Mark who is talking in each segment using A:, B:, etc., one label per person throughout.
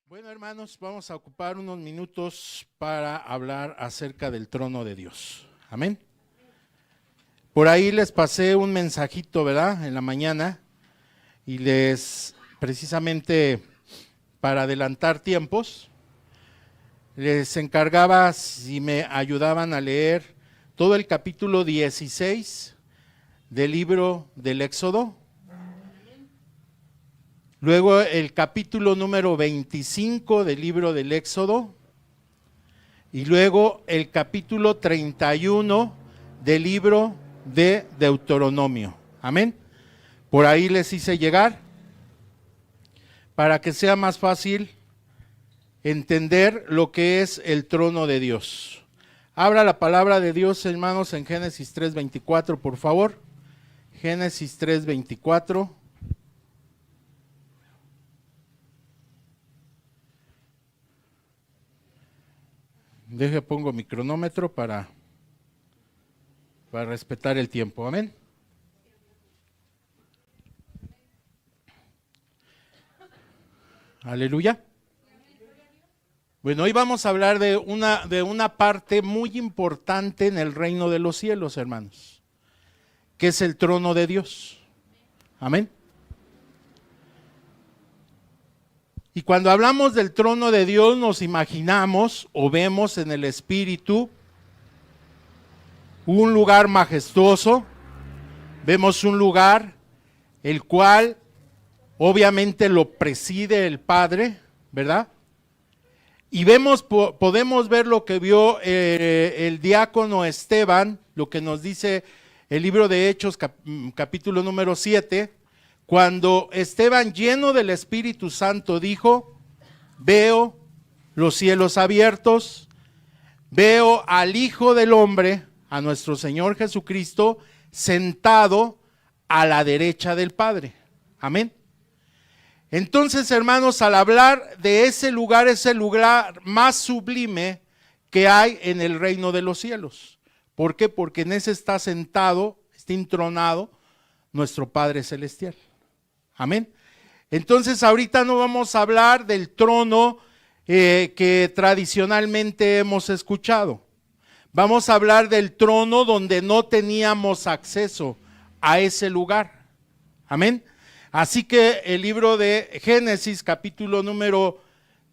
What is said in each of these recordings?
A: Bueno, hermanos, vamos a ocupar unos minutos para hablar acerca del trono de Dios. Amén. Por ahí les pasé un mensajito, ¿verdad? En la mañana y precisamente para adelantar tiempos, les encargaba si me ayudaban a leer todo el capítulo 16 del libro del Éxodo. Luego el capítulo número 25 del libro del Éxodo y luego el capítulo 31 del libro de Deuteronomio. Amén. Por ahí les hice llegar para que sea más fácil entender lo que es el trono de Dios. Abra la palabra de Dios, hermanos, en Génesis 3:24, por favor. Génesis 3:24. Pongo mi cronómetro para respetar el tiempo. Amén. Aleluya. Bueno, hoy vamos a hablar de una parte muy importante en el reino de los cielos, hermanos, que es el trono de Dios. Amén. Y cuando hablamos del trono de Dios nos imaginamos o vemos en el espíritu un lugar majestuoso, vemos un lugar el cual obviamente lo preside el Padre, ¿verdad? Y podemos ver lo que vio el diácono Esteban, lo que nos dice el libro de Hechos capítulo número 7, cuando Esteban, lleno del Espíritu Santo, dijo: veo los cielos abiertos, veo al Hijo del Hombre, a nuestro Señor Jesucristo, sentado a la derecha del Padre. Amén. Entonces, hermanos, al hablar de ese lugar, es el lugar más sublime que hay en el reino de los cielos. ¿Por qué? Porque en ese está sentado, está entronado nuestro Padre Celestial. Amén. Entonces ahorita no vamos a hablar del trono que tradicionalmente hemos escuchado. Vamos a hablar del trono donde no teníamos acceso a ese lugar. Amén. Así que el libro de Génesis, capítulo número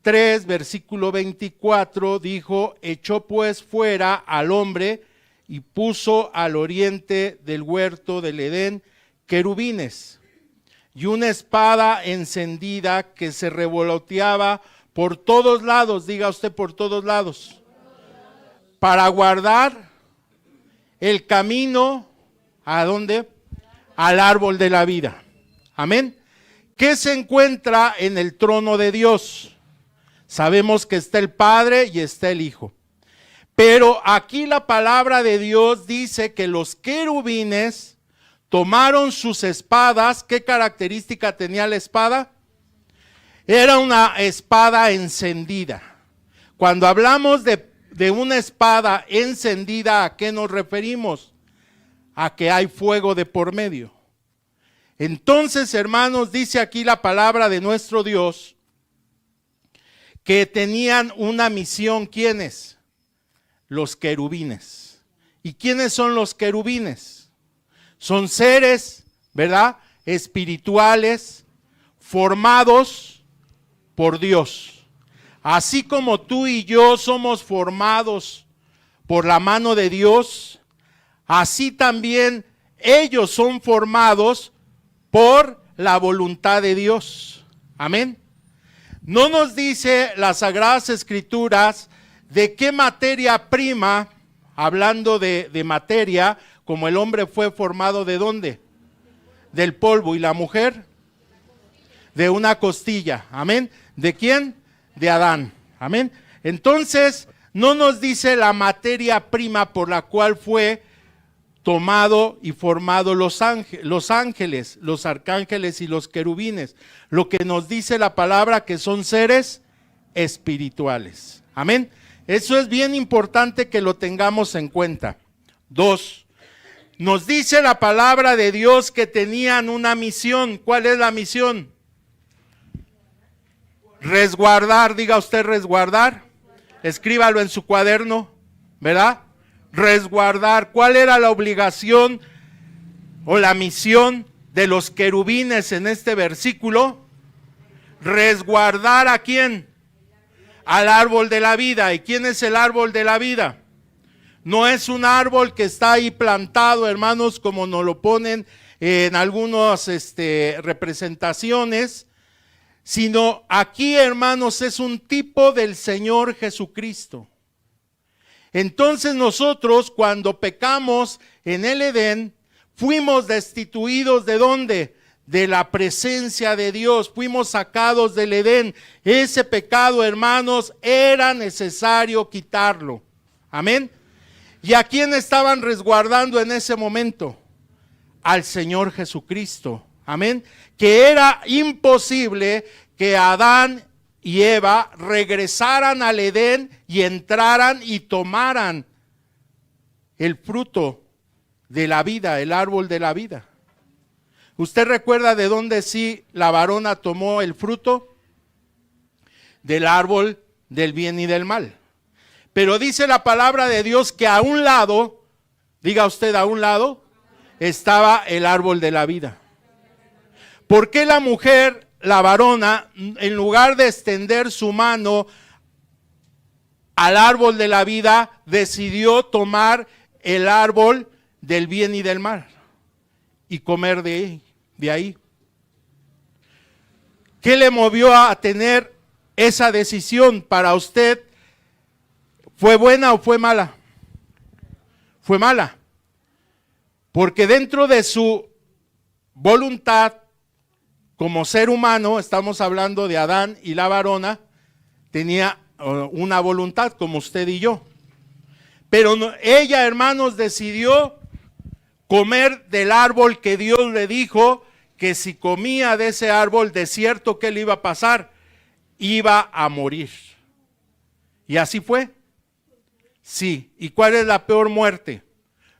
A: 3, versículo 24, dijo: echó pues fuera al hombre y puso al oriente del huerto del Edén querubines y una espada encendida que se revoloteaba por todos lados, diga usted, por todos lados, para guardar el camino, ¿a dónde? Al árbol de la vida. Amén. ¿Qué se encuentra en el trono de Dios? Sabemos que está el Padre y está el Hijo. Pero aquí la palabra de Dios dice que los querubines tomaron sus espadas. ¿Qué característica tenía la espada? Era una espada encendida. Cuando hablamos de una espada encendida, ¿a qué nos referimos? A que hay fuego de por medio. Entonces, hermanos, dice aquí la palabra de nuestro Dios que tenían una misión. ¿Quiénes? Los querubines. ¿Y quiénes son los querubines? Son seres, ¿verdad?, espirituales, formados por Dios. Así como tú y yo somos formados por la mano de Dios, así también ellos son formados por la voluntad de Dios. Amén. No nos dice las Sagradas Escrituras de qué materia prima, hablando de materia, como el hombre fue formado, ¿de dónde? Del polvo. ¿Y la mujer? De una costilla. Amén. ¿De quién? De Adán. Amén. Entonces, no nos dice la materia prima por la cual fue tomado y formado los ángeles, los arcángeles y los querubines. Lo que nos dice la palabra que son seres espirituales. Amén. Eso es bien importante que lo tengamos en cuenta. 2. Nos dice la palabra de Dios que tenían una misión. ¿Cuál es la misión? Resguardar, diga usted resguardar. Escríbalo en su cuaderno, ¿verdad? Resguardar. ¿Cuál era la obligación o la misión de los querubines en este versículo? Resguardar ¿a quién? Al árbol de la vida. ¿Y quién es el árbol de la vida? No es un árbol que está ahí plantado, hermanos, como nos lo ponen en algunas representaciones, sino aquí, hermanos, es un tipo del Señor Jesucristo. Entonces nosotros, cuando pecamos en el Edén, fuimos destituidos ¿de dónde? De la presencia de Dios, fuimos sacados del Edén. Ese pecado, hermanos, era necesario quitarlo. Amén. ¿Y a quién estaban resguardando en ese momento? Al Señor Jesucristo. Amén. Que era imposible que Adán y Eva regresaran al Edén y entraran y tomaran el fruto de la vida, el árbol de la vida. ¿Usted recuerda de dónde sí la varona tomó el fruto? Del árbol del bien y del mal. Pero dice la palabra de Dios que a un lado, diga usted a un lado, estaba el árbol de la vida. ¿Por qué la mujer, la varona, en lugar de extender su mano al árbol de la vida, decidió tomar el árbol del bien y del mal y comer de ahí? ¿Qué le movió a tener esa decisión? Para usted, ¿fue buena o fue mala? Fue mala. Porque dentro de su voluntad, como ser humano, estamos hablando de Adán y la varona, tenía una voluntad como usted y yo. Pero ella, hermanos, decidió comer del árbol que Dios le dijo que si comía de ese árbol, de cierto que le iba a pasar, iba a morir. ¿Y así fue? Sí. ¿Y cuál es la peor muerte?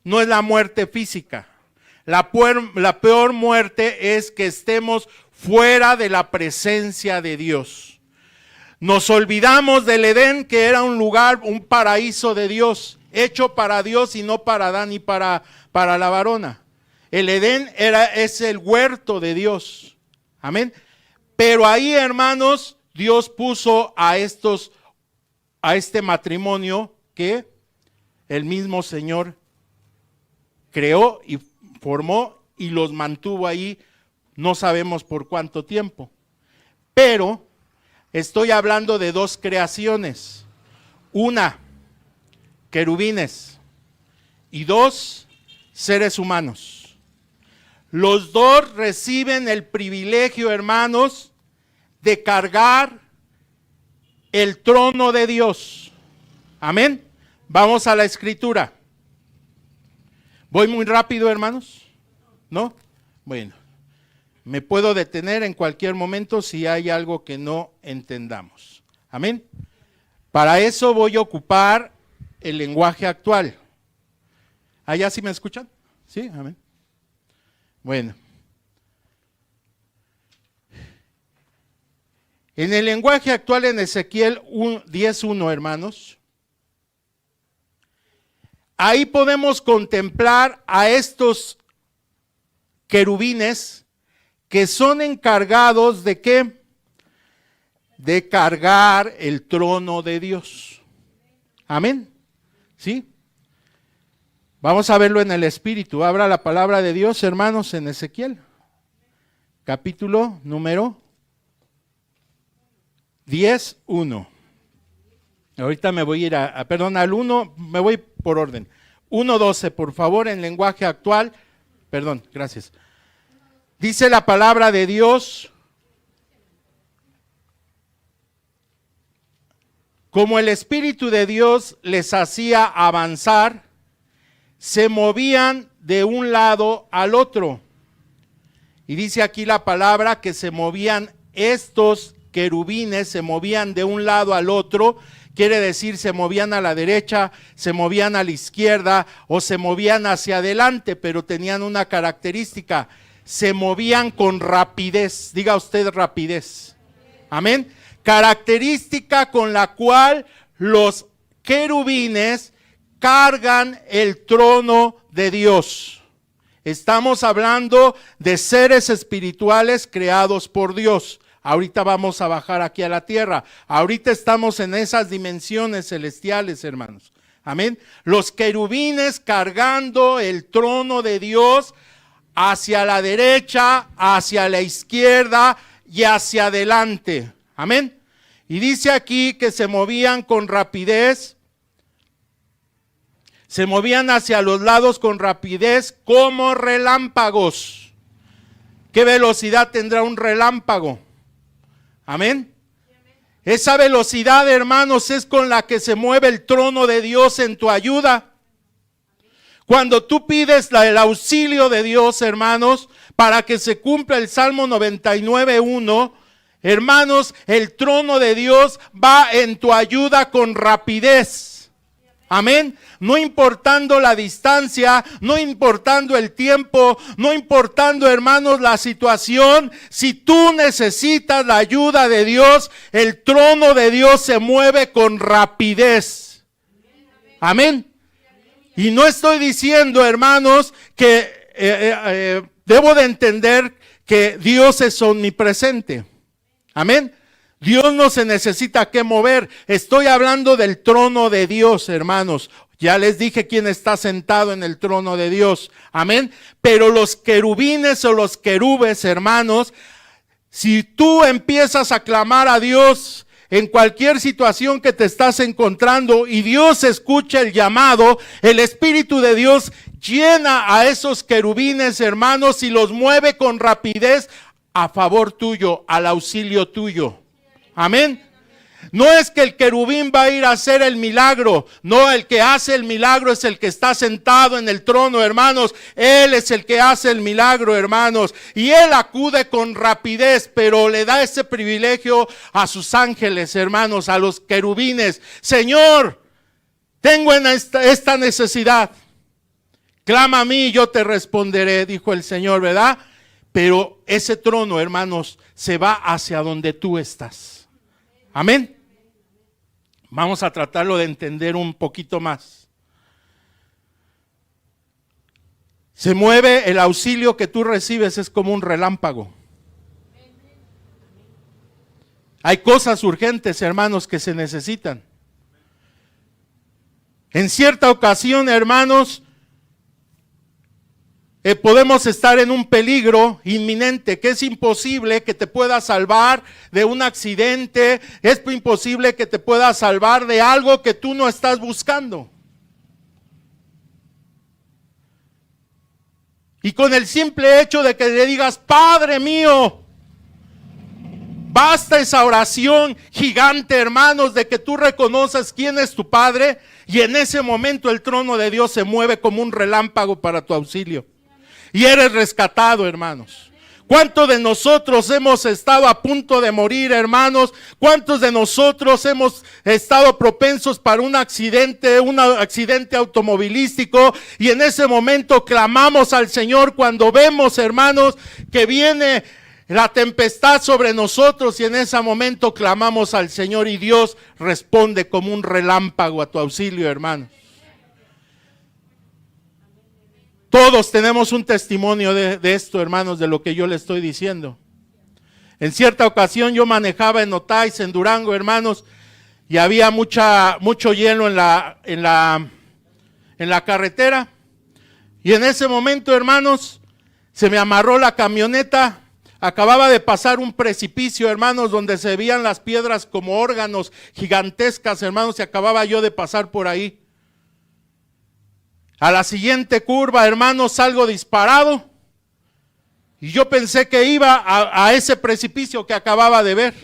A: No es la muerte física. La peor muerte es que estemos fuera de la presencia de Dios. Nos olvidamos del Edén, que era un lugar, un paraíso de Dios, hecho para Dios y no para Adán y para la varona. El Edén es el huerto de Dios. Amén. Pero ahí, hermanos, Dios puso a este matrimonio que el mismo Señor creó y formó y los mantuvo ahí, no sabemos por cuánto tiempo. Pero estoy hablando de dos creaciones. Una, querubines, y dos, seres humanos. Los dos reciben el privilegio, hermanos, de cargar el trono de Dios. Amén. Vamos a la escritura. ¿Voy muy rápido, hermanos? ¿No? Bueno, me puedo detener en cualquier momento si hay algo que no entendamos. Amén. Para eso voy a ocupar el lenguaje actual. ¿Allá sí me escuchan? Sí, amén. Bueno. En el lenguaje actual, en Ezequiel 10:1, hermanos, ahí podemos contemplar a estos querubines que son encargados ¿de qué? De cargar el trono de Dios. Amén. ¿Sí? Vamos a verlo en el Espíritu. Abra la palabra de Dios, hermanos, en Ezequiel. Capítulo número 10:1. Ahorita me voy a ir al 1, me voy por orden. 1:12, por favor, en lenguaje actual. Perdón, gracias. Dice la palabra de Dios: como el Espíritu de Dios les hacía avanzar, se movían de un lado al otro. Y dice aquí la palabra que se movían estos querubines, se movían de un lado al otro. Quiere decir, se movían a la derecha, se movían a la izquierda o se movían hacia adelante, pero tenían una característica: se movían con rapidez. Diga usted rapidez. Amén. característica con la cual los querubines cargan el trono de Dios. Estamos hablando de seres espirituales creados por Dios. Ahorita vamos a bajar aquí a la tierra. Ahorita estamos en esas dimensiones celestiales, hermanos. Amén. Los querubines cargando el trono de Dios hacia la derecha, hacia la izquierda y hacia adelante. Amén. Y dice aquí que se movían con rapidez. Se movían hacia los lados con rapidez como relámpagos. ¿Qué velocidad tendrá un relámpago? Amén. Esa velocidad, hermanos, es con la que se mueve el trono de Dios en tu ayuda. Cuando tú pides el auxilio de Dios, hermanos, para que se cumpla el Salmo 99:1, hermanos, el trono de Dios va en tu ayuda con rapidez. Amén. No importando la distancia, no importando el tiempo, no importando, hermanos, la situación, si tú necesitas la ayuda de Dios, el trono de Dios se mueve con rapidez. Amén. Y no estoy diciendo, hermanos, que debo de entender que Dios es omnipresente. Amén. Dios no se necesita que mover. Estoy hablando del trono de Dios, hermanos. Ya les dije quién está sentado en el trono de Dios. Amén. Pero los querubines o los querubes, hermanos, si tú empiezas a clamar a Dios en cualquier situación que te estás encontrando y Dios escucha el llamado, el Espíritu de Dios llena a esos querubines, hermanos, y los mueve con rapidez a favor tuyo, al auxilio tuyo. Amén. No es que el querubín va a ir a hacer el milagro. No, el que hace el milagro es el que está sentado en el trono, hermanos. Él es el que hace el milagro, hermanos. Y él acude con rapidez, pero le da ese privilegio a sus ángeles, hermanos, a los querubines. Señor, tengo esta necesidad. Clama a mí y yo te responderé, dijo el Señor, ¿verdad? Pero ese trono, hermanos, se va hacia donde tú estás. Amén. Vamos a tratarlo de entender un poquito más. Se mueve, el auxilio que tú recibes es como un relámpago. Hay cosas urgentes, hermanos, que se necesitan. En cierta ocasión, hermanos, podemos estar en un peligro inminente, que es imposible que te pueda salvar de un accidente, es imposible que te pueda salvar de algo que tú no estás buscando. Y con el simple hecho de que le digas, Padre mío, basta esa oración gigante, hermanos, de que tú reconoces quién es tu Padre, y en ese momento el trono de Dios se mueve como un relámpago para tu auxilio. Y eres rescatado, hermanos. ¿Cuántos de nosotros hemos estado a punto de morir, hermanos? ¿Cuántos de nosotros hemos estado propensos para un accidente automovilístico? Y en ese momento clamamos al Señor cuando vemos, hermanos, que viene la tempestad sobre nosotros, y en ese momento clamamos al Señor y Dios responde como un relámpago a tu auxilio, hermanos. Todos tenemos un testimonio de esto, hermanos, de lo que yo le estoy diciendo. En cierta ocasión yo manejaba en Otais, en Durango, hermanos, y había mucho hielo en la carretera. Y en ese momento, hermanos, se me amarró la camioneta. Acababa de pasar un precipicio, hermanos, donde se veían las piedras como órganos gigantescas, hermanos, y acababa yo de pasar por ahí. A la siguiente curva, hermanos, salgo disparado y yo pensé que iba a ese precipicio que acababa de ver,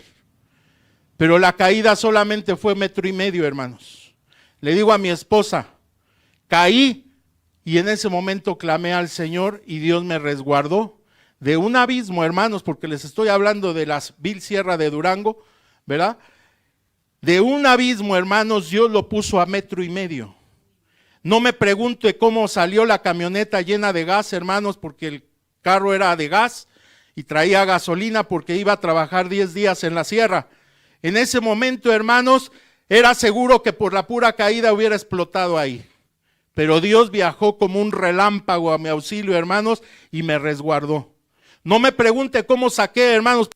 A: pero la caída solamente fue 1.5 metros, hermanos. Le digo a mi esposa, caí, y en ese momento clamé al Señor y Dios me resguardó de un abismo, hermanos, porque les estoy hablando de la vil sierra de Durango, ¿verdad? De un abismo, hermanos, Dios lo puso a 1.5 metros. No me pregunte cómo salió la camioneta llena de gas, hermanos, porque el carro era de gas y traía gasolina porque iba a trabajar 10 días en la sierra. En ese momento, hermanos, era seguro que por la pura caída hubiera explotado ahí. Pero Dios viajó como un relámpago a mi auxilio, hermanos, y me resguardó. No me pregunte cómo saqué, hermanos.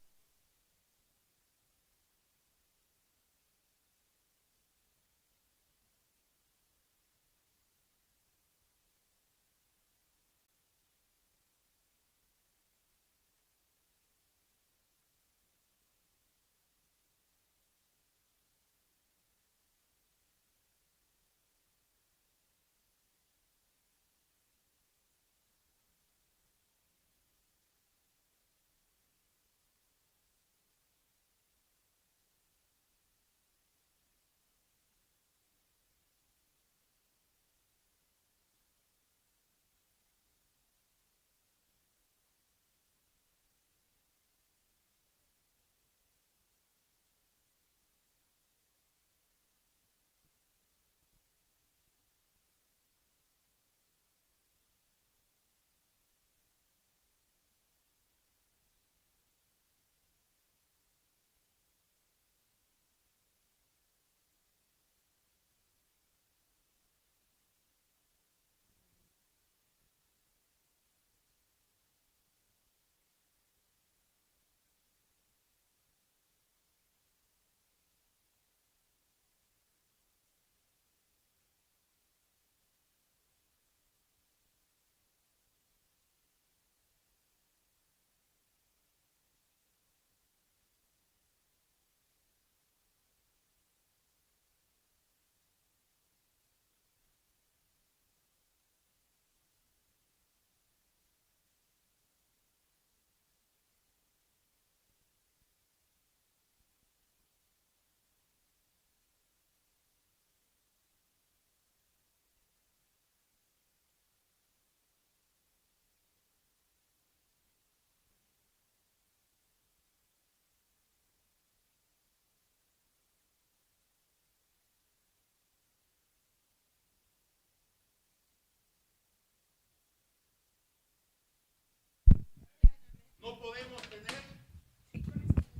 A: No podemos tener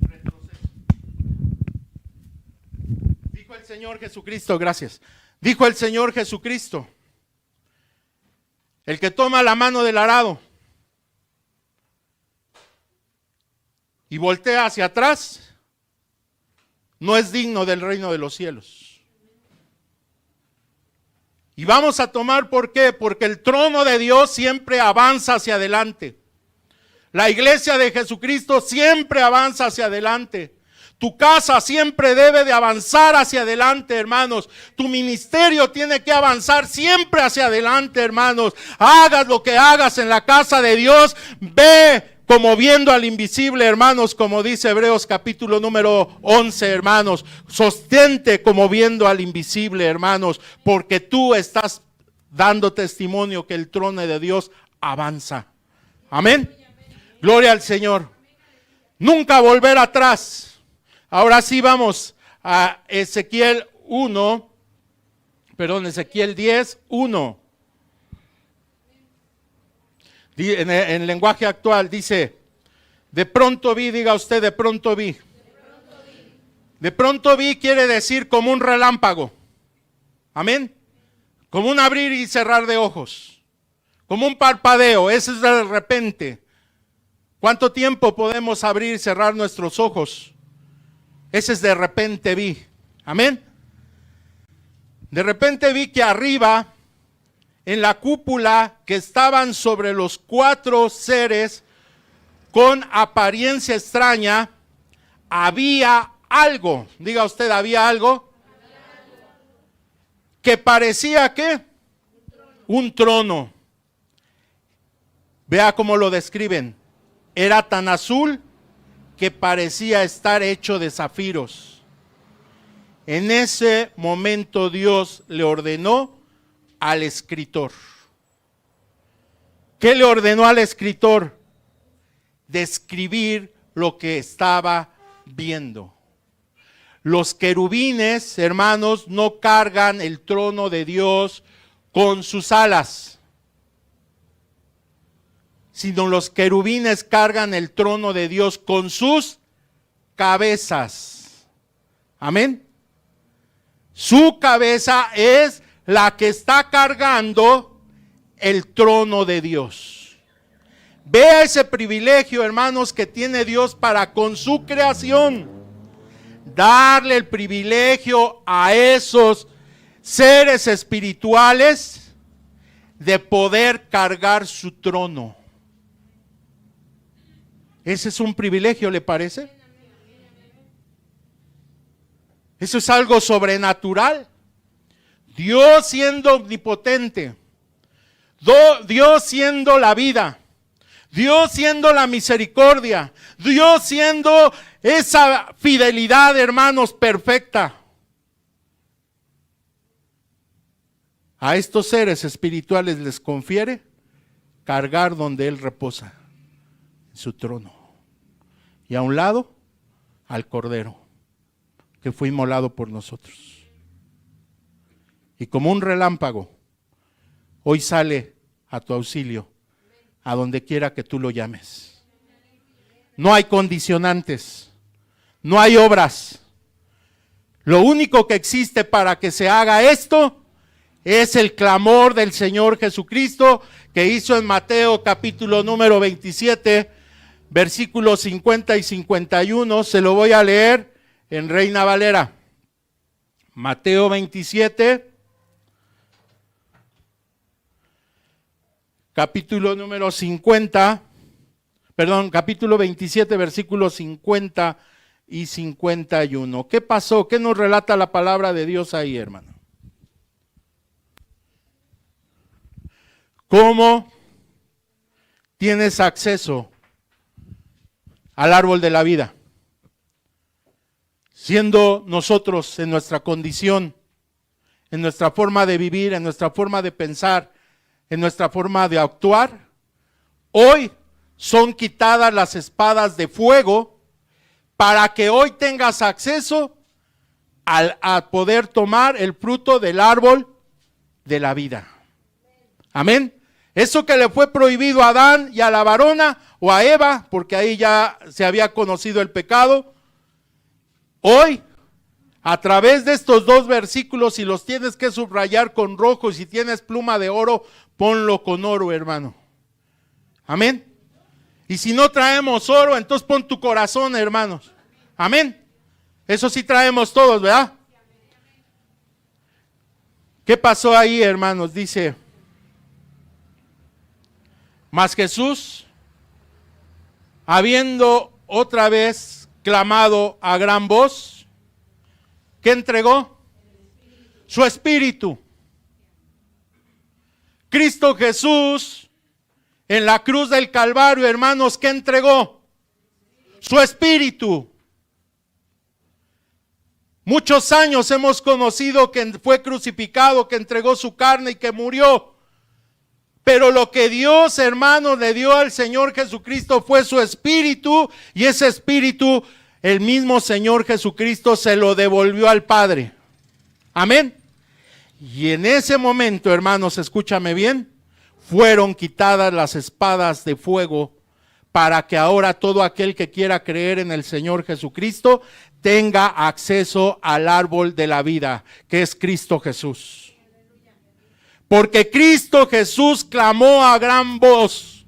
A: retroceso. Dijo el Señor Jesucristo, gracias. Dijo el Señor Jesucristo, el que toma la mano del arado y voltea hacia atrás, no es digno del reino de los cielos. Y vamos a tomar, ¿por qué? Porque el trono de Dios siempre avanza hacia adelante. La iglesia de Jesucristo siempre avanza hacia adelante. Tu casa siempre debe de avanzar hacia adelante, hermanos. Tu ministerio tiene que avanzar siempre hacia adelante, hermanos. Hagas lo que hagas en la casa de Dios, ve como viendo al invisible, hermanos, como dice Hebreos capítulo número 11, hermanos. Sostente como viendo al invisible, hermanos, porque tú estás dando testimonio que el trono de Dios avanza. Amén. Gloria al Señor. Nunca volver atrás. Ahora sí vamos a Ezequiel 10, 1. En lenguaje actual dice, de pronto vi, diga usted, de pronto vi. De pronto vi quiere decir como un relámpago. Amén. Como un abrir y cerrar de ojos. Como un parpadeo, ese es de repente. ¿Cuánto tiempo podemos abrir y cerrar nuestros ojos? Ese es de repente vi. Amén. De repente vi que arriba, en la cúpula que estaban sobre los 4 seres con apariencia extraña, había algo. Diga usted, ¿había algo? Que parecía, ¿qué? Un trono. Vea cómo lo describen. Era tan azul que parecía estar hecho de zafiros. En ese momento Dios le ordenó al escritor. ¿Qué le ordenó al escritor? Describir lo que estaba viendo. Los querubines, hermanos, no cargan el trono de Dios con sus alas, sino los querubines cargan el trono de Dios con sus cabezas. Amén. Su cabeza es la que está cargando el trono de Dios. Vea ese privilegio, hermanos, que tiene Dios para con su creación. Darle el privilegio a esos seres espirituales de poder cargar su trono. Ese es un privilegio, ¿le parece? Eso es algo sobrenatural. Dios siendo omnipotente, Dios siendo la vida, Dios siendo la misericordia, Dios siendo esa fidelidad, hermanos, perfecta. A estos seres espirituales les confiere cargar donde Él reposa, en su trono. Y a un lado, al Cordero, que fue inmolado por nosotros. Y como un relámpago, hoy sale a tu auxilio, a donde quiera que tú lo llames. No hay condicionantes, no hay obras. Lo único que existe para que se haga esto es el clamor del Señor Jesucristo que hizo en Mateo capítulo número 27, versículos 50 y 51. Se lo voy a leer en Reina Valera. Mateo 27, capítulo número 50, capítulo 27, versículos 50 y 51. ¿Qué pasó? ¿Qué nos relata la palabra de Dios ahí, hermano? ¿Cómo tienes acceso al árbol de la vida? Siendo nosotros en nuestra condición, en nuestra forma de vivir, en nuestra forma de pensar, en nuestra forma de actuar, hoy son quitadas las espadas de fuego para que hoy tengas acceso a poder tomar el fruto del árbol de la vida. Amén. Eso que le fue prohibido a Adán y a la varona o a Eva, porque ahí ya se había conocido el pecado, hoy, a través de estos dos versículos, si los tienes que subrayar con rojo, y si tienes pluma de oro, ponlo con oro, hermano. Amén. Y si no traemos oro, entonces pon tu corazón, hermanos. Amén. Eso sí traemos todos, ¿verdad? ¿Qué pasó ahí, hermanos? Dice, mas Jesús, habiendo otra vez clamado a gran voz, ¿qué entregó? Su espíritu. Cristo Jesús en la cruz del Calvario, hermanos, ¿qué entregó? Su espíritu. Muchos años hemos conocido que fue crucificado, que entregó su carne y que murió. Pero lo que Dios, hermanos, le dio al Señor Jesucristo fue su espíritu, y ese espíritu, el mismo Señor Jesucristo se lo devolvió al Padre. Amén. Y en ese momento, hermanos, escúchame bien, fueron quitadas las espadas de fuego para que ahora todo aquel que quiera creer en el Señor Jesucristo tenga acceso al árbol de la vida, que es Cristo Jesús. Porque Cristo Jesús clamó a gran voz,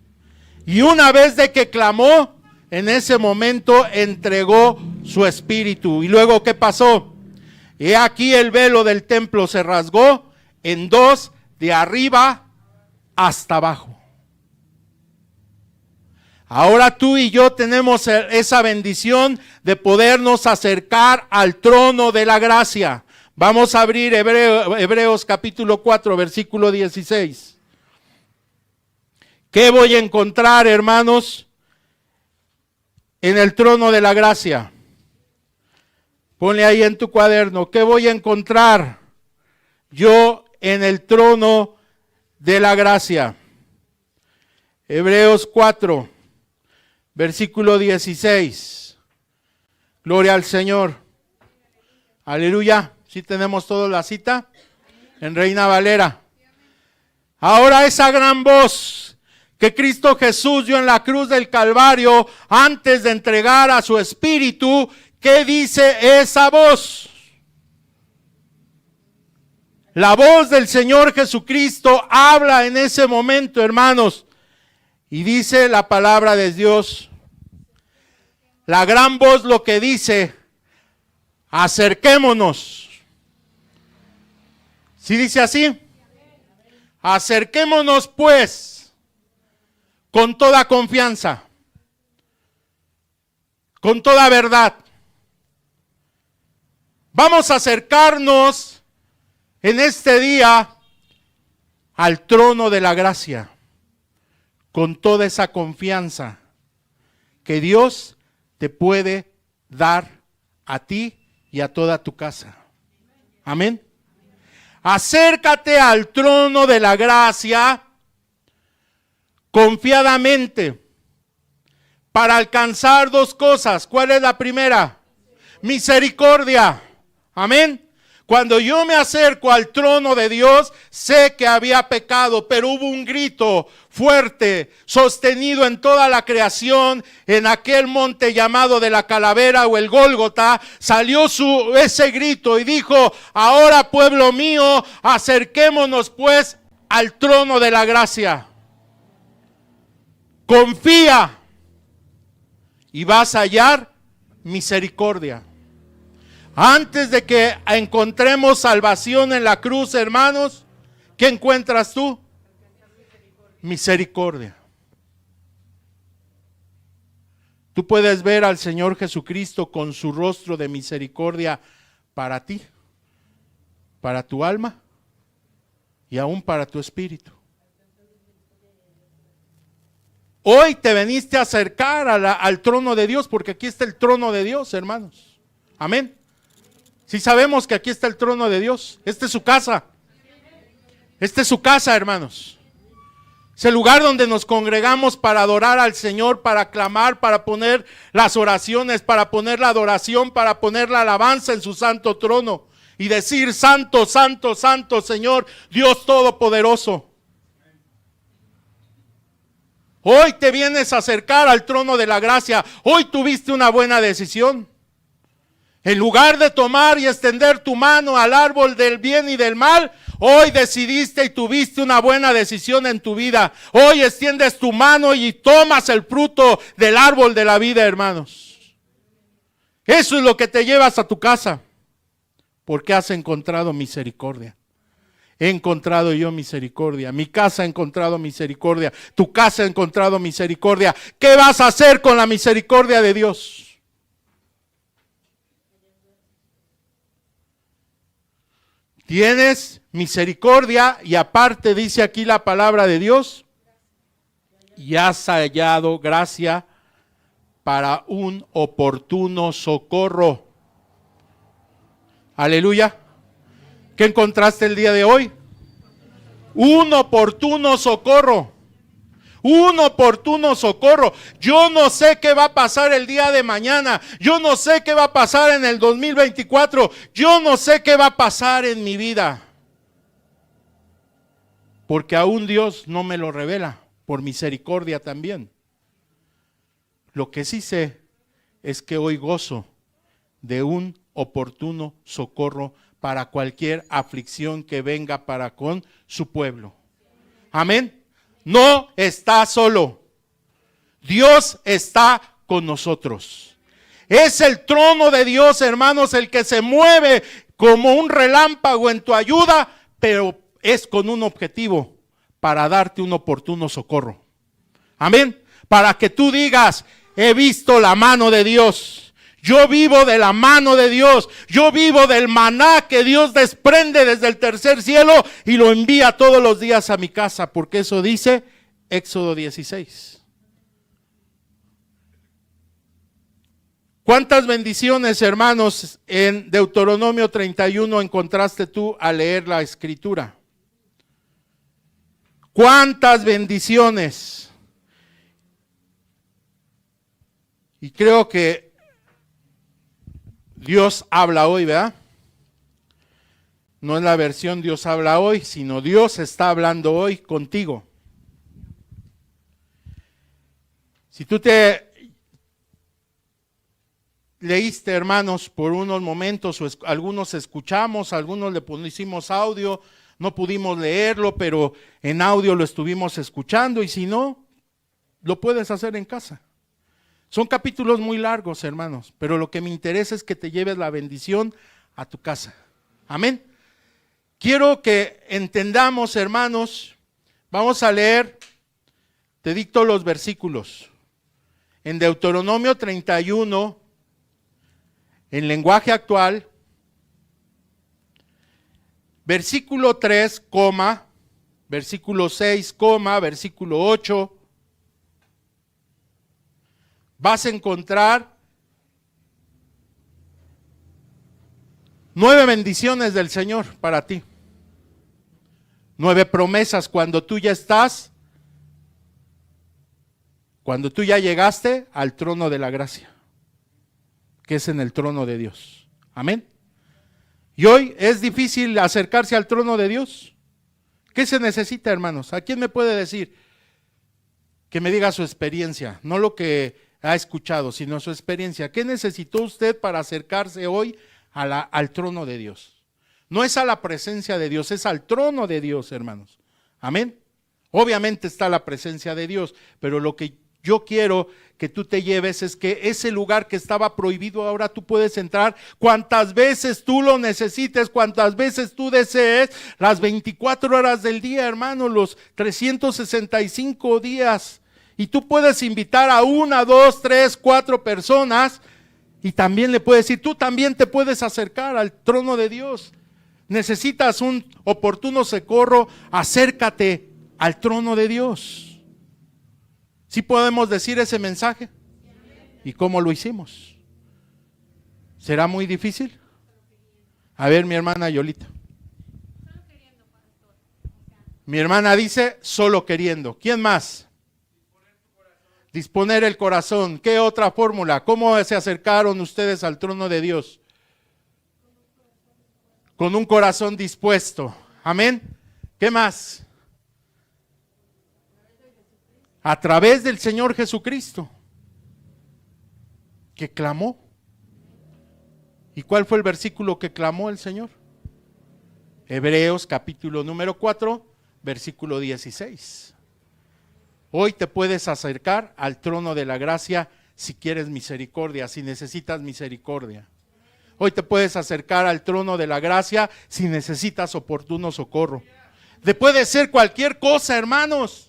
A: y una vez de que clamó, en ese momento entregó su espíritu. Y luego, ¿qué pasó? He aquí el velo del templo se rasgó en dos, de arriba hasta abajo. Ahora tú y yo tenemos esa bendición de podernos acercar al trono de la gracia. Vamos a abrir Hebreos capítulo 4, versículo 16. ¿Qué voy a encontrar, hermanos, en el trono de la gracia? Ponle ahí en tu cuaderno. ¿Qué voy a encontrar yo en el trono de la gracia? Hebreos 4, versículo 16. Gloria al Señor. Aleluya. ¿Sí tenemos toda la cita? En Reina Valera. Ahora esa gran voz que Cristo Jesús dio en la cruz del Calvario antes de entregar a su espíritu, ¿qué dice esa voz? La voz del Señor Jesucristo habla en ese momento, hermanos, y dice la palabra de Dios. La gran voz lo que dice: acerquémonos. ¿Sí dice así? Acerquémonos pues con toda confianza, con toda verdad. Vamos a acercarnos en este día al trono de la gracia, con toda esa confianza que Dios te puede dar a ti y a toda tu casa. Amén. Acércate al trono de la gracia confiadamente para alcanzar dos cosas. ¿Cuál es la primera? Misericordia. Amén. Cuando yo me acerco al trono de Dios, sé que había pecado, pero hubo un grito fuerte, sostenido en toda la creación, en aquel monte llamado de la Calavera o el Gólgota, salió ese grito y dijo: ahora, pueblo mío, acerquémonos pues al trono de la gracia. Confía y vas a hallar misericordia. Antes de que encontremos salvación en la cruz, hermanos, ¿qué encuentras tú? Misericordia. Tú puedes ver al Señor Jesucristo con su rostro de misericordia para ti, para tu alma y aún para tu espíritu. Hoy te veniste a acercar al trono de Dios, porque aquí está el trono de Dios, hermanos. Amén. Si sabemos que aquí está el trono de Dios, esta es su casa. Esta es su casa, hermanos. Es el lugar donde nos congregamos para adorar al Señor, para clamar, para poner las oraciones, para poner la adoración, para poner la alabanza en su santo trono y decir: santo, santo, santo, Señor, Dios Todopoderoso. Hoy te vienes a acercar al trono de la gracia. Hoy tuviste una buena decisión. En lugar de tomar y extender tu mano al árbol del bien y del mal, hoy decidiste y tuviste una buena decisión en tu vida. Hoy extiendes tu mano y tomas el fruto del árbol de la vida, hermanos. Eso es lo que te llevas a tu casa, porque has encontrado misericordia. He encontrado yo misericordia. Mi casa ha encontrado misericordia. Tu casa ha encontrado misericordia. ¿Qué vas a hacer con la misericordia de Dios? Tienes misericordia y aparte dice aquí la palabra de Dios: y has hallado gracia para un oportuno socorro. Aleluya. ¿Qué encontraste el día de hoy? Un oportuno socorro. Un oportuno socorro. Yo no sé qué va a pasar el día de mañana. Yo no sé qué va a pasar en el 2024. Yo no sé qué va a pasar en mi vida. Porque aún Dios no me lo revela, por misericordia también. Lo que sí sé es que hoy gozo de un oportuno socorro para cualquier aflicción que venga para con su pueblo. Amén. No está solo. Dios está con nosotros. Es el trono de Dios, hermanos, el que se mueve como un relámpago en tu ayuda, pero es con un objetivo: para darte un oportuno socorro. Amén. Para que tú digas: he visto la mano de Dios. Yo vivo de la mano de Dios. Yo vivo del maná que Dios desprende desde el tercer cielo y lo envía todos los días a mi casa, porque eso dice Éxodo 16. ¿Cuántas bendiciones, hermanos, en Deuteronomio 31 encontraste tú al leer la escritura? ¿Cuántas bendiciones? Y creo que Dios habla hoy, ¿verdad? No es la versión Dios habla hoy, sino Dios está hablando hoy contigo. Si tú te leíste, hermanos, por unos momentos, algunos escuchamos, algunos le pusimos audio, no pudimos leerlo, pero en audio lo estuvimos escuchando, y si no, lo puedes hacer en casa. Son capítulos muy largos, hermanos, pero lo que me interesa es que te lleves la bendición a tu casa. Amén. Quiero que entendamos, hermanos, vamos a leer, te dicto los versículos. En Deuteronomio 31, en lenguaje actual, versículo 3, versículo 6, versículo 8, vas a encontrar 9 bendiciones del Señor para ti. 9 promesas cuando tú ya llegaste al trono de la gracia, que es en el trono de Dios. Amén. Y hoy es difícil acercarse al trono de Dios. ¿Qué se necesita, hermanos? ¿A quién me puede decir? Que me diga su experiencia, no lo que ha escuchado, sino su experiencia. ¿Qué necesitó usted para acercarse hoy al trono de Dios? No es a la presencia de Dios, es al trono de Dios, hermanos. Amén. Obviamente está la presencia de Dios, pero lo que yo quiero que tú te lleves es que ese lugar que estaba prohibido, ahora tú puedes entrar cuantas veces tú lo necesites, cuantas veces tú desees, las 24 horas del día, hermano, los 365 días. Y tú puedes invitar a 1, 2, 3, 4 personas, y también le puedes decir, tú también te puedes acercar al trono de Dios. Necesitas un oportuno socorro, acércate al trono de Dios. ¿Sí podemos decir ese mensaje? ¿Y cómo lo hicimos? ¿Será muy difícil? A ver, mi hermana Yolita. Mi hermana dice, solo queriendo. ¿Quién más? Disponer el corazón. ¿Qué otra fórmula? ¿Cómo se acercaron ustedes al trono de Dios? Con un corazón dispuesto. Amén. ¿Qué más? A través del Señor Jesucristo, que clamó. ¿Y cuál fue el versículo que clamó el Señor? Hebreos capítulo número 4, versículo 16. Hoy te puedes acercar al trono de la gracia si quieres misericordia, si necesitas misericordia. Hoy te puedes acercar al trono de la gracia si necesitas oportuno socorro. Puede ser cualquier cosa, hermanos.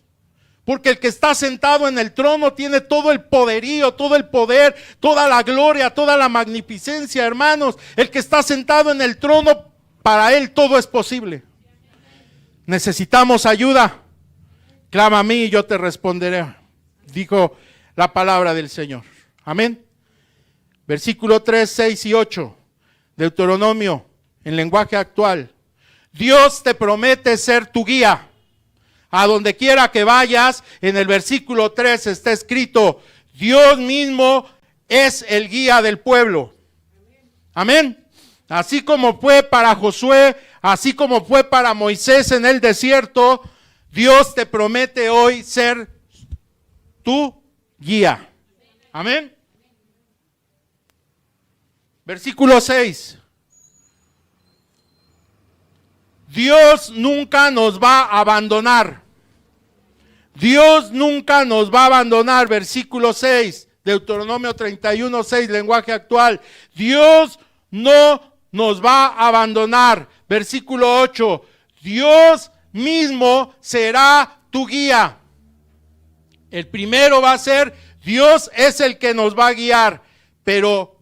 A: Porque el que está sentado en el trono tiene todo el poderío, todo el poder, toda la gloria, toda la magnificencia, hermanos. El que está sentado en el trono, para él todo es posible. Necesitamos ayuda. Clama a mí y yo te responderé, dijo la palabra del Señor. Amén. Versículo 3, 6 y 8. Deuteronomio, en lenguaje actual. Dios te promete ser tu guía. A donde quiera que vayas, en el versículo 3 está escrito, Dios mismo es el guía del pueblo. Amén. Así como fue para Josué, así como fue para Moisés en el desierto, Dios te promete hoy ser tu guía. Amén. Versículo 6. Dios nunca nos va a abandonar. Dios nunca nos va a abandonar. Versículo 6, Deuteronomio 31, 6, lenguaje actual. Dios no nos va a abandonar. Versículo 8, Dios mismo será tu guía. El primero va a ser, Dios es el que nos va a guiar. Pero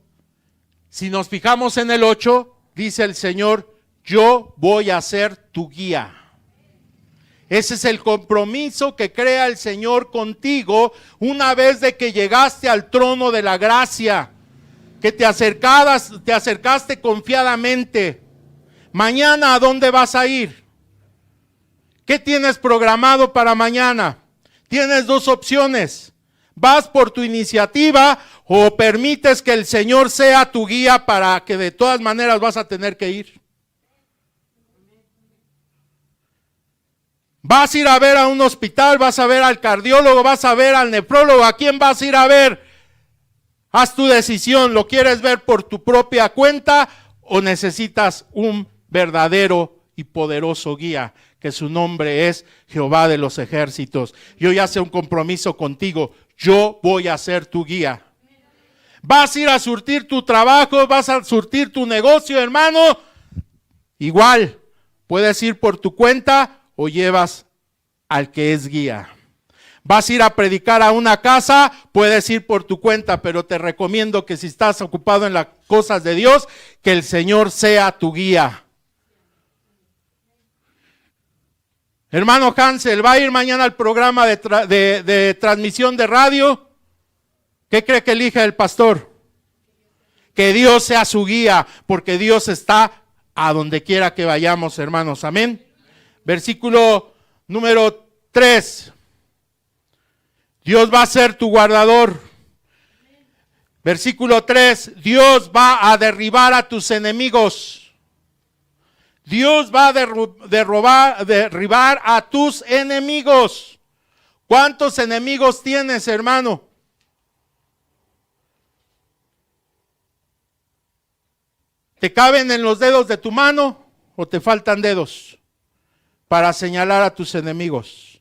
A: si nos fijamos en el 8, dice el Señor, yo voy a ser tu guía. Ese es el compromiso que crea el Señor contigo una vez de que llegaste al trono de la gracia, que te acercaste confiadamente. Mañana, ¿a dónde vas a ir? ¿Qué tienes programado para mañana? Tienes 2 opciones. ¿Vas por tu iniciativa o permites que el Señor sea tu guía para que de todas maneras vas a tener que ir? Vas a ir a ver a un hospital, vas a ver al cardiólogo, vas a ver al nefrólogo. ¿A quién vas a ir a ver? Haz tu decisión, ¿lo quieres ver por tu propia cuenta o necesitas un verdadero y poderoso guía, que su nombre es Jehová de los ejércitos? Yo ya hice un compromiso contigo, yo voy a ser tu guía. Vas a ir a surtir tu trabajo, vas a surtir tu negocio, hermano. Igual, puedes ir por tu cuenta o llevas al que es guía. Vas a ir a predicar a una casa, puedes ir por tu cuenta, pero te recomiendo que si estás ocupado en las cosas de Dios, que el Señor sea tu guía. Hermano Hansel, ¿va a ir mañana al programa de transmisión de radio? ¿Qué cree que elija el pastor? Que Dios sea su guía, porque Dios está a donde quiera que vayamos, hermanos. Amén. Versículo número 3. Dios va a ser tu guardador. Versículo 3. Dios va a derribar a tus enemigos. Dios va a derribar a tus enemigos. ¿Cuántos enemigos tienes, hermano? ¿Te caben en los dedos de tu mano o te faltan dedos para señalar a tus enemigos?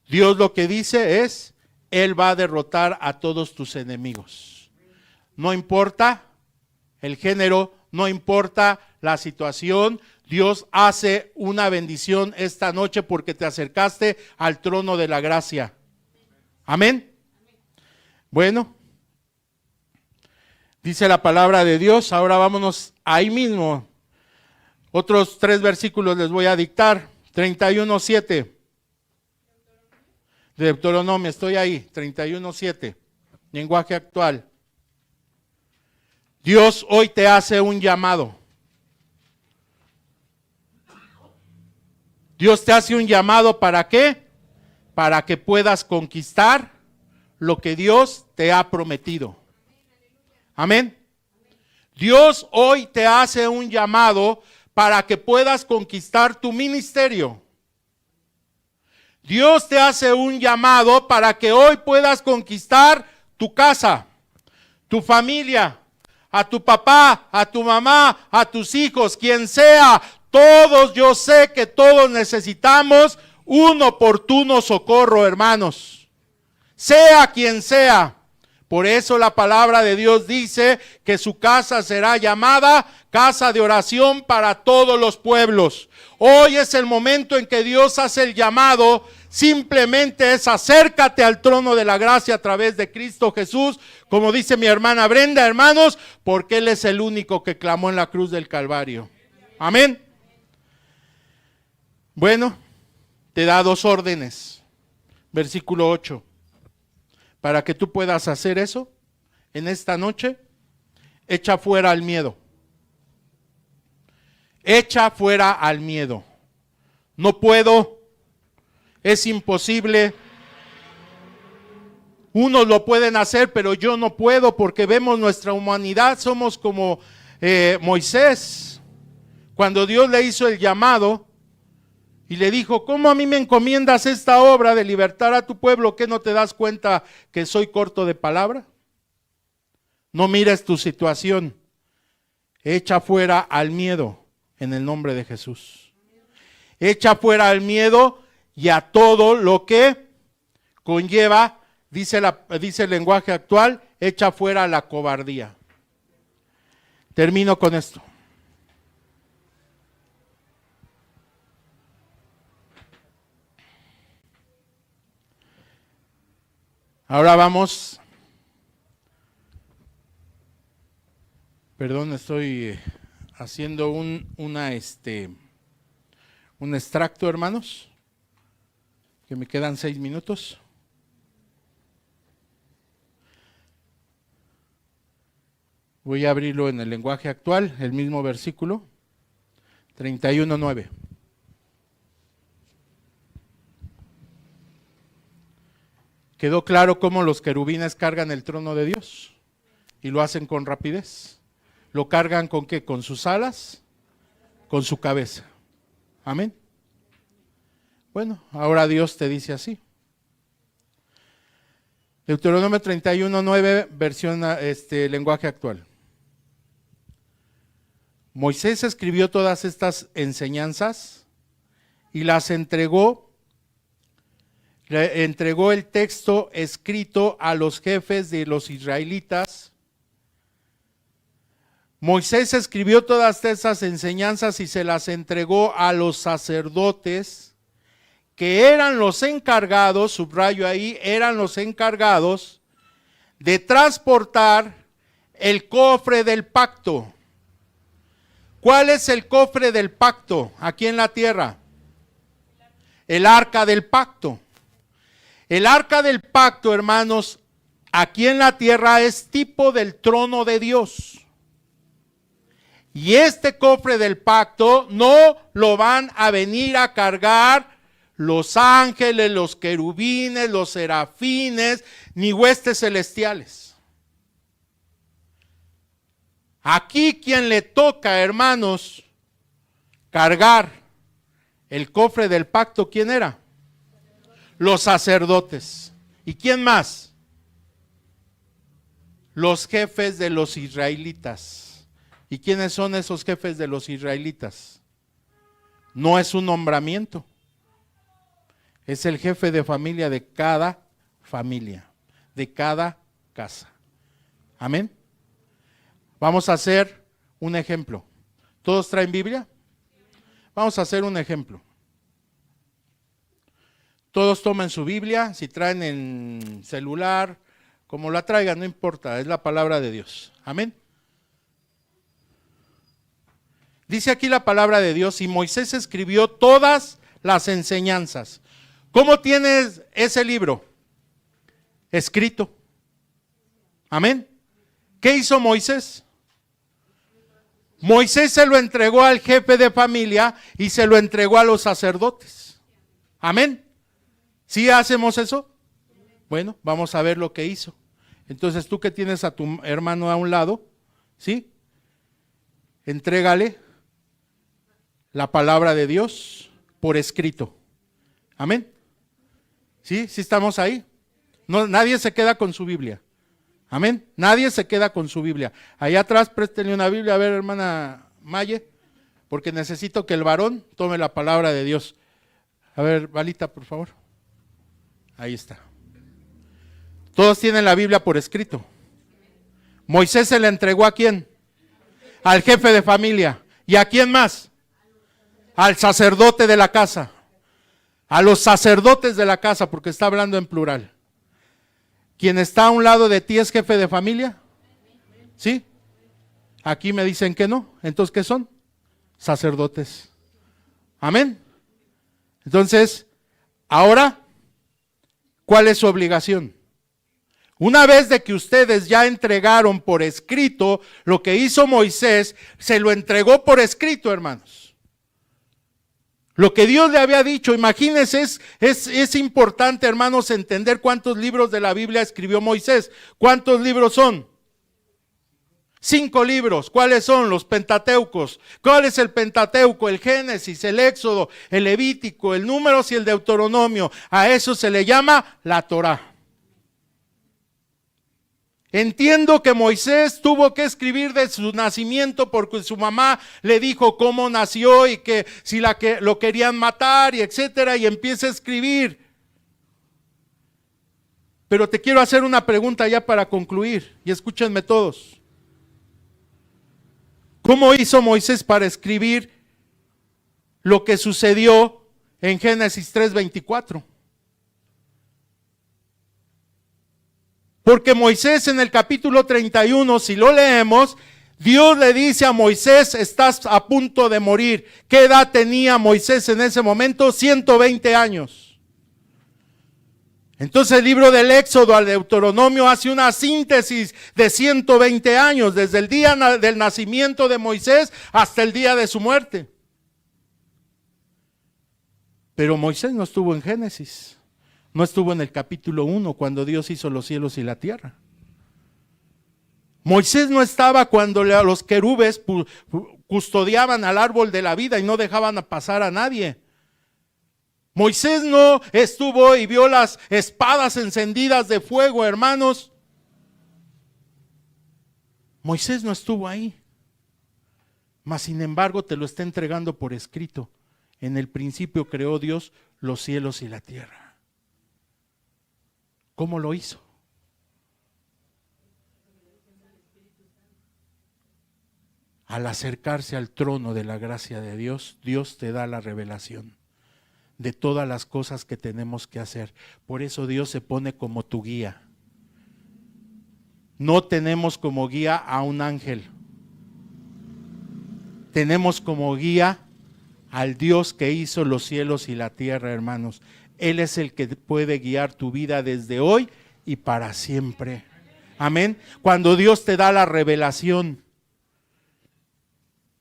A: Dios lo que dice es, Él va a derrotar a todos tus enemigos. No importa el género, no importa la situación, Dios hace una bendición esta noche porque te acercaste al trono de la gracia. Amén. Bueno, dice la palabra de Dios. Ahora vámonos ahí mismo. Otros 3 versículos les voy a dictar. 31:7. De Deuteronomio, estoy ahí, 31:7, lenguaje actual. Dios hoy te hace un llamado. Dios te hace un llamado, ¿para qué? Para que puedas conquistar lo que Dios te ha prometido. Amén. Dios hoy te hace un llamado para que puedas conquistar tu ministerio. Dios te hace un llamado para que hoy puedas conquistar tu casa, tu familia, a tu papá, a tu mamá, a tus hijos, quien sea. Todos, yo sé que todos necesitamos un oportuno socorro, hermanos. Sea quien sea. Por eso la palabra de Dios dice que su casa será llamada casa de oración para todos los pueblos. Hoy es el momento en que Dios hace el llamado. Simplemente es acércate al trono de la gracia a través de Cristo Jesús, como dice mi hermana Brenda, hermanos, porque Él es el único que clamó en la cruz del Calvario. Amén. Bueno, te da 2 órdenes. Versículo 8. Para que tú puedas hacer eso, en esta noche, echa fuera al miedo. Echa fuera al miedo. No puedo, es imposible. Unos lo pueden hacer, pero yo no puedo, porque vemos nuestra humanidad, somos como Moisés. Cuando Dios le hizo el llamado y le dijo, ¿cómo a mí me encomiendas esta obra de libertar a tu pueblo? ¿Qué no te das cuenta que soy corto de palabra? No mires tu situación. Echa fuera al miedo en el nombre de Jesús. Echa fuera al miedo y a todo lo que conlleva, dice el lenguaje actual, echa fuera la cobardía. Termino con esto. Ahora vamos, perdón, estoy haciendo un extracto, hermanos, que me quedan 6 minutos. Voy a abrirlo en el lenguaje actual, el mismo versículo, 31:9. ¿Quedó claro cómo los querubines cargan el trono de Dios? Y lo hacen con rapidez. ¿Lo cargan con qué? ¿Con sus alas? Con su cabeza. Amén. Bueno, ahora Dios te dice así. Deuteronomio 31:9, versión lenguaje actual. Moisés escribió todas estas enseñanzas y las entregó. Le entregó el texto escrito a los jefes de los israelitas. Moisés escribió todas esas enseñanzas y se las entregó a los sacerdotes, que eran los encargados, subrayo ahí, eran los encargados de transportar el cofre del pacto. ¿Cuál es el cofre del pacto aquí en la tierra? El arca del pacto. El arca del pacto, hermanos, aquí en la tierra es tipo del trono de Dios. Y este cofre del pacto no lo van a venir a cargar los ángeles, los querubines, los serafines, ni huestes celestiales. Aquí quien le toca, hermanos, cargar el cofre del pacto, ¿quién era? Los sacerdotes. ¿Y quién más? Los jefes de los israelitas. ¿Y quiénes son esos jefes de los israelitas? No es un nombramiento. Es el jefe de familia de cada familia, de cada casa. Amén. Vamos a hacer un ejemplo. ¿Todos traen Biblia? Vamos a hacer un ejemplo. Todos tomen su Biblia, si traen en celular, como la traigan, no importa, es la palabra de Dios. Amén. Dice aquí la palabra de Dios, y Moisés escribió todas las enseñanzas. ¿Cómo tienes ese libro? Escrito. Amén. ¿Qué hizo Moisés? Moisés se lo entregó al jefe de familia y se lo entregó a los sacerdotes. Amén. ¿Sí hacemos eso? Bueno, vamos a ver lo que hizo. Entonces tú que tienes a tu hermano a un lado, ¿sí? Entrégale la palabra de Dios por escrito. Amén. ¿Sí? ¿Sí estamos ahí? No, nadie se queda con su Biblia. Amén. Nadie se queda con su Biblia. Allá atrás préstenle una Biblia, a ver, hermana Maye, porque necesito que el varón tome la palabra de Dios. A ver, Valita, por favor. Ahí está. Todos tienen la Biblia por escrito. Moisés se le entregó ¿a quién? Al jefe de familia. ¿Y a quién más? Al sacerdote de la casa. A los sacerdotes de la casa, porque está hablando en plural. ¿Quién está a un lado de ti es jefe de familia? ¿Sí? Aquí me dicen que no. Entonces, ¿qué son? Sacerdotes. Amén. Entonces, ahora, ¿cuál es su obligación? Una vez de que ustedes ya entregaron por escrito lo que hizo Moisés, se lo entregó por escrito, hermanos. Lo que Dios le había dicho, imagínense, es importante, hermanos, entender cuántos libros de la Biblia escribió Moisés. ¿Cuántos libros son? 5 libros. ¿Cuáles son? Los Pentateucos. ¿Cuál es el Pentateuco? El Génesis, el Éxodo, el Levítico, el Números y el Deuteronomio. A eso se le llama la Torá. Entiendo que Moisés tuvo que escribir de su nacimiento porque su mamá le dijo cómo nació y que si lo querían matar y etcétera, y empieza a escribir. Pero te quiero hacer una pregunta ya para concluir, y escúchenme todos. ¿Cómo hizo Moisés para escribir lo que sucedió en Génesis 3:24? Porque Moisés en el capítulo 31, si lo leemos, Dios le dice a Moisés, estás a punto de morir. ¿Qué edad tenía Moisés en ese momento? 120 años. Entonces el libro del Éxodo al Deuteronomio hace una síntesis de 120 años, desde el día del nacimiento de Moisés hasta el día de su muerte. Pero Moisés no estuvo en Génesis. No estuvo en el capítulo 1 cuando Dios hizo los cielos y la tierra. Moisés no estaba cuando los querubes custodiaban al árbol de la vida y no dejaban pasar a nadie. Moisés no estuvo y vio las espadas encendidas de fuego, hermanos. Moisés no estuvo ahí. Mas sin embargo te lo está entregando por escrito. En el principio creó Dios los cielos y la tierra. ¿Cómo lo hizo? Al acercarse al trono de la gracia de Dios, Dios te da la revelación de todas las cosas que tenemos que hacer. Por eso Dios se pone como tu guía. No tenemos como guía a un ángel. Tenemos como guía al Dios que hizo los cielos y la tierra, hermanos. Él es el que puede guiar tu vida desde hoy y para siempre. Amén. Cuando Dios te da la revelación.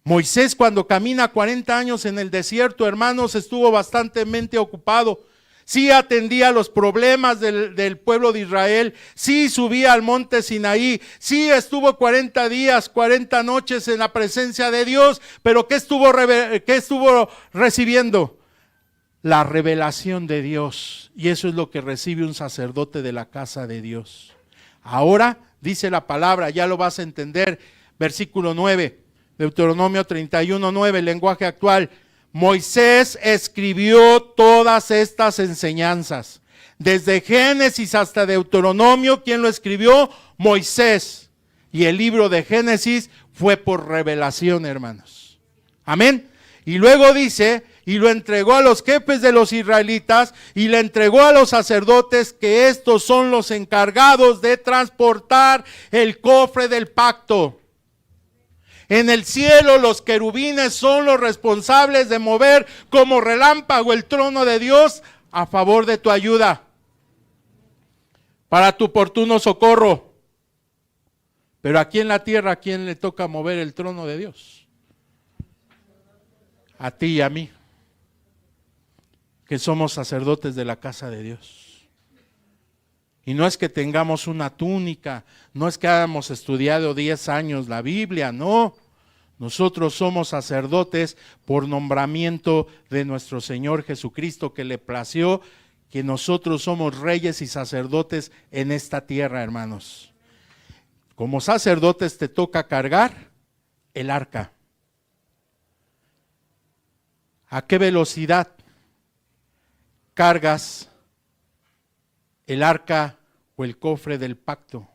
A: Moisés, cuando camina 40 años en el desierto, hermanos, estuvo bastante ocupado. Sí atendía los problemas del pueblo de Israel, sí subía al monte Sinaí, sí estuvo 40 días, 40 noches en la presencia de Dios, pero ¿qué estuvo recibiendo? La revelación de Dios, y eso es lo que recibe un sacerdote de la casa de Dios. Ahora, dice la palabra, ya lo vas a entender, versículo 9, Deuteronomio 31:9, lenguaje actual. Moisés escribió todas estas enseñanzas. Desde Génesis hasta Deuteronomio, ¿quién lo escribió? Moisés. Y el libro de Génesis fue por revelación, hermanos. Amén. Y luego dice, y lo entregó a los jefes de los israelitas, y le entregó a los sacerdotes, que estos son los encargados de transportar el cofre del pacto. En el cielo los querubines son los responsables de mover como relámpago el trono de Dios a favor de tu ayuda, para tu oportuno socorro. Pero aquí en la tierra, ¿a quién le toca mover el trono de Dios? A ti y a mí, que somos sacerdotes de la casa de Dios. Y no es que tengamos una túnica, no es que hayamos estudiado 10 años la Biblia, no. Nosotros somos sacerdotes por nombramiento de nuestro Señor Jesucristo, que le plació que nosotros somos reyes y sacerdotes en esta tierra, hermanos. Como sacerdotes te toca cargar el arca. ¿A qué velocidad cargas el arca o el cofre del pacto?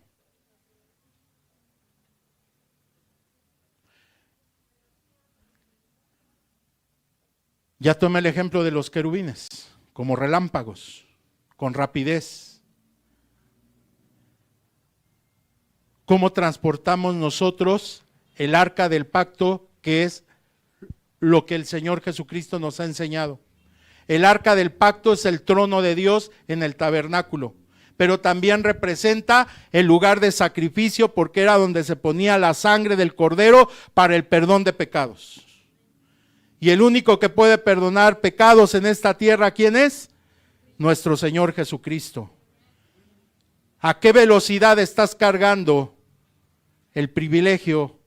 A: Ya tomé el ejemplo de los querubines, como relámpagos, con rapidez. ¿Cómo transportamos nosotros el arca del pacto, que es lo que el Señor Jesucristo nos ha enseñado? El arca del pacto es el trono de Dios en el tabernáculo, pero también representa el lugar de sacrificio, porque era donde se ponía la sangre del cordero para el perdón de pecados. Y el único que puede perdonar pecados en esta tierra, ¿quién es? Nuestro Señor Jesucristo. ¿A qué velocidad estás cargando el privilegio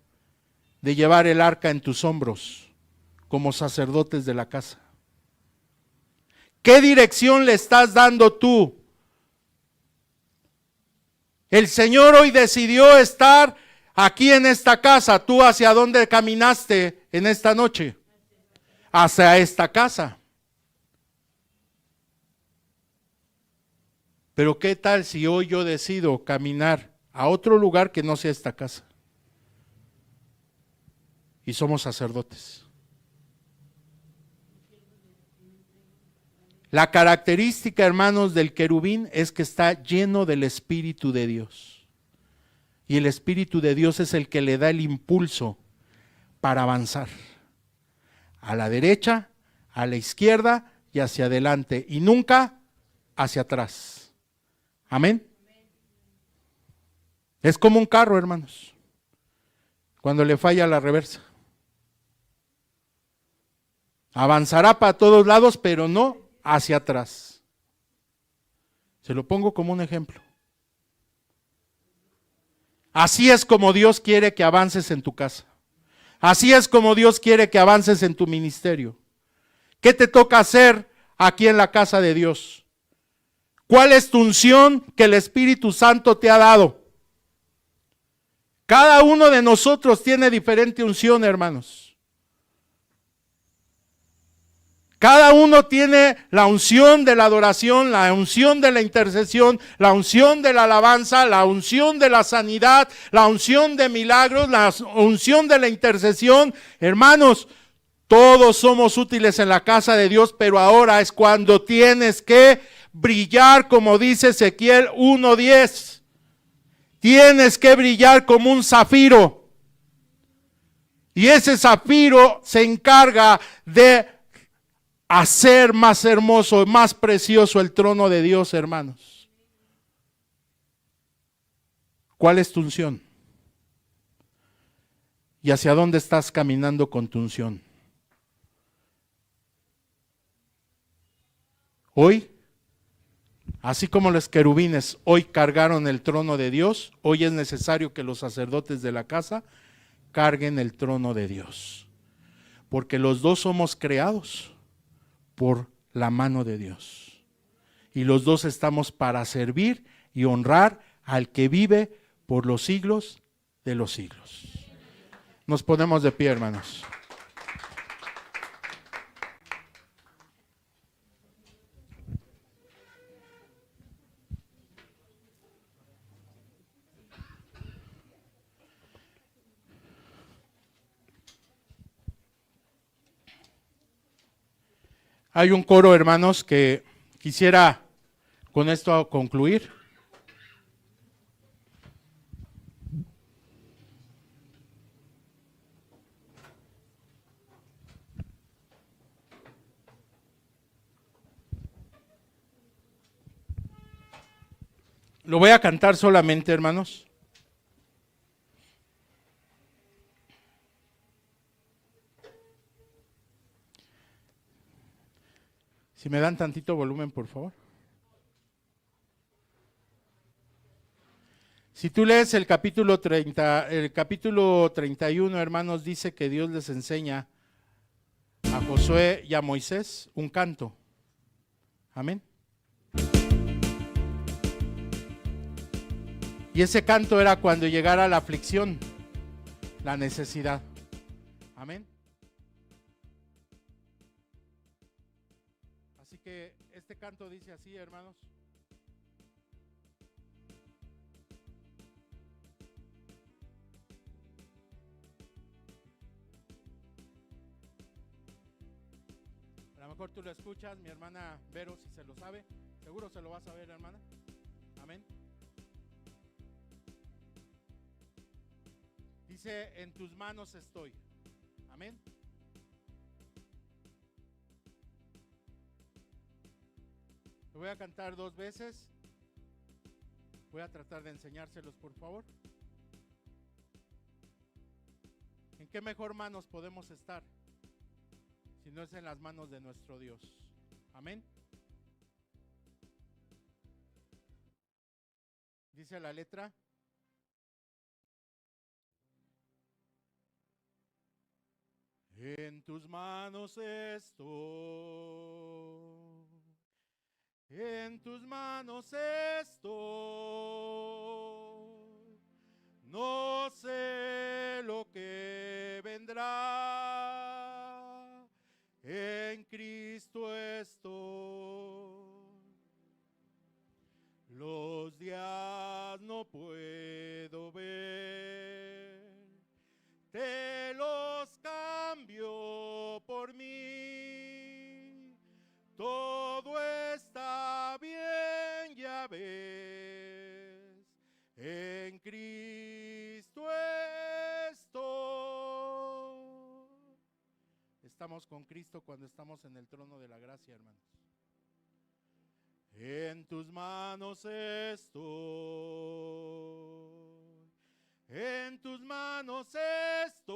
A: de llevar el arca en tus hombros como sacerdotes de la casa? ¿Qué dirección le estás dando tú? El Señor hoy decidió estar aquí en esta casa. ¿Tú hacia dónde caminaste en esta noche? Hacia esta casa. Pero ¿qué tal si hoy yo decido caminar a otro lugar que no sea esta casa? Y somos sacerdotes. La característica, hermanos, del querubín es que está lleno del Espíritu de Dios. Y el Espíritu de Dios es el que le da el impulso para avanzar. A la derecha, a la izquierda y hacia adelante, y nunca hacia atrás. Amén. Es como un carro, hermanos, cuando le falla la reversa. Avanzará para todos lados, pero no hacia atrás. Se lo pongo como un ejemplo. Así es como Dios quiere que avances en tu casa. Así es como Dios quiere que avances en tu ministerio. ¿Qué te toca hacer aquí en la casa de Dios? ¿Cuál es tu unción que el Espíritu Santo te ha dado? Cada uno de nosotros tiene diferente unción, hermanos. Cada uno tiene la unción de la adoración, la unción de la intercesión, la unción de la alabanza, la unción de la sanidad, la unción de milagros, la unción de la intercesión. Hermanos, todos somos útiles en la casa de Dios, pero ahora es cuando tienes que brillar, como dice Ezequiel 1:10. Tienes que brillar como un zafiro. Y ese zafiro se encarga de hacer más hermoso, más precioso el trono de Dios, hermanos. ¿Cuál es tu unción? ¿Y hacia dónde estás caminando con tu unción? Hoy, así como los querubines hoy cargaron el trono de Dios, hoy es necesario que los sacerdotes de la casa carguen el trono de Dios. Porque los dos somos creados por la mano de Dios. Y los dos estamos para servir y honrar al que vive por los siglos de los siglos. Nos ponemos de pie, hermanos. Hay un coro, hermanos, que quisiera con esto concluir. Lo voy a cantar solamente, hermanos. Si me dan tantito volumen, por favor. Si tú lees el capítulo 31, hermanos, dice que Dios les enseña a Josué y a Moisés un canto. Amén. Y ese canto era cuando llegara la aflicción, la necesidad. Amén. Así que este canto dice así, hermanos. A lo mejor tú lo escuchas, mi hermana Vero, si se lo sabe, seguro se lo va a saber, hermana. Amén. Dice, en tus manos estoy. Amén. Lo voy a cantar 2 veces. Voy a tratar de enseñárselos, por favor. ¿En qué mejor manos podemos estar si no es en las manos de nuestro Dios? Amén. Dice la letra. En tus manos estoy, en tus manos estoy, no sé lo que vendrá, en Cristo estoy, los días no puedo ver, te los cambio por mí, todo está bien, ya ves, en Cristo estoy. Estamos con Cristo cuando estamos en el trono de la gracia, hermanos. En tus manos estoy, en tus manos estoy,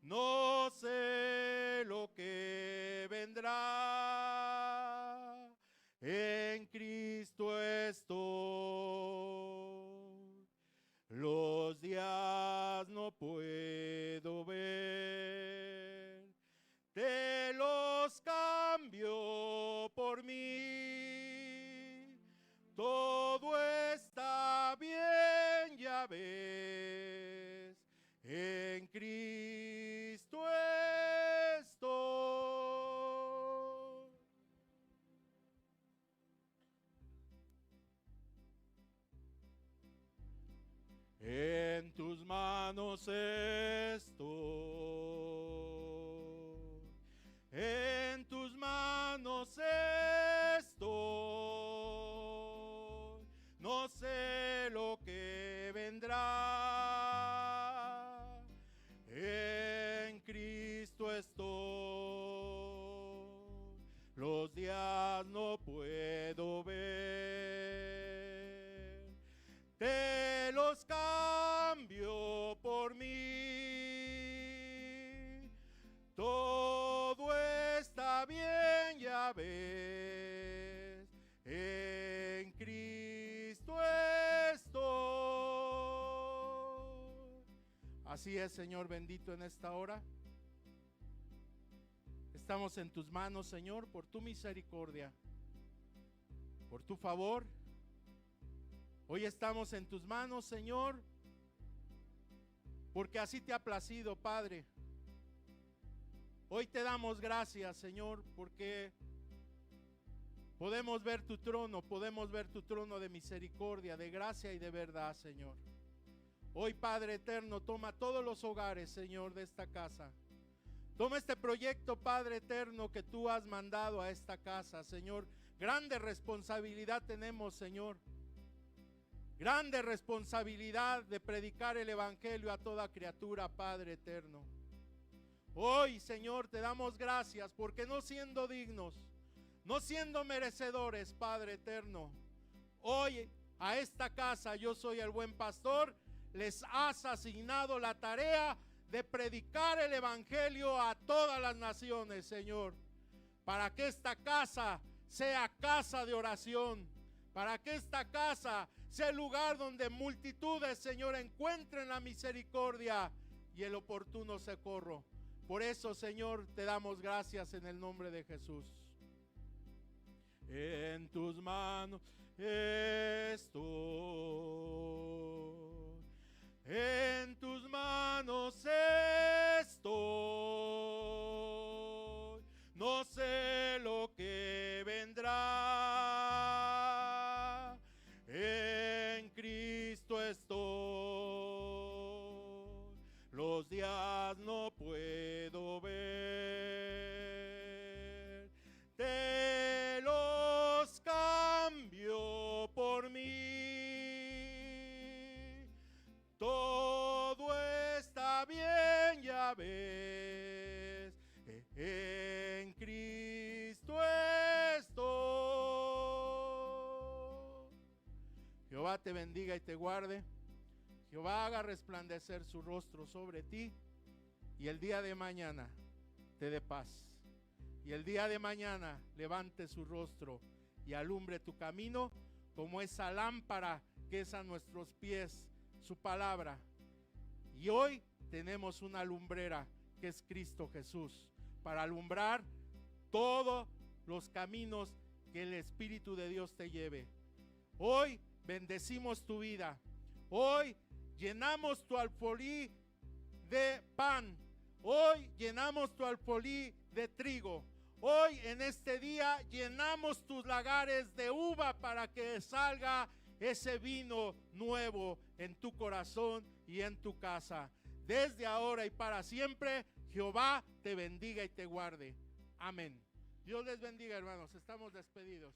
A: no sé lo que vendrá, en Cristo estoy, los días no puedo ver, te lo Así es, Señor bendito, en esta hora. Estamos en tus manos, Señor, por tu misericordia, por tu favor. Hoy estamos en tus manos, Señor, porque así te ha placido, Padre. Hoy te damos gracias, Señor, porque podemos ver tu trono de misericordia, de gracia y de verdad, Señor. Hoy, Padre eterno, toma todos los hogares, Señor, de esta casa. Toma este proyecto, Padre eterno, que tú has mandado a esta casa, Señor. Grande responsabilidad tenemos, Señor. Grande responsabilidad de predicar el evangelio a toda criatura, Padre eterno. Hoy, Señor, te damos gracias porque no siendo dignos, no siendo merecedores, Padre eterno, hoy a esta casa, Yo Soy el Buen Pastor, les has asignado la tarea de predicar el evangelio a todas las naciones, Señor, para que esta casa sea casa de oración, para que esta casa sea el lugar donde multitudes, Señor, encuentren la misericordia y el oportuno socorro. Por eso, Señor, te damos gracias en el nombre de Jesús. En tus manos estoy. En tus manos estoy, no sé lo que vendrá, en Cristo estoy, los días no puedo ver, te los cambio por mí. Todo está bien, ya ves, en Cristo estoy. Jehová te bendiga y te guarde. Jehová haga resplandecer su rostro sobre ti y el día de mañana te dé paz. Y el día de mañana levante su rostro y alumbre tu camino como esa lámpara que es a nuestros pies, su palabra. Y hoy tenemos una lumbrera que es Cristo Jesús, para alumbrar todos los caminos que el Espíritu de Dios te lleve. Hoy bendecimos tu vida. Hoy llenamos tu alfolí de pan. Hoy llenamos tu alfolí de trigo. Hoy en este día llenamos tus lagares de uva para que salga ese vino nuevo en tu corazón y en tu casa. Desde ahora y para siempre, Jehová te bendiga y te guarde. Amén. Dios les bendiga, hermanos. Estamos despedidos.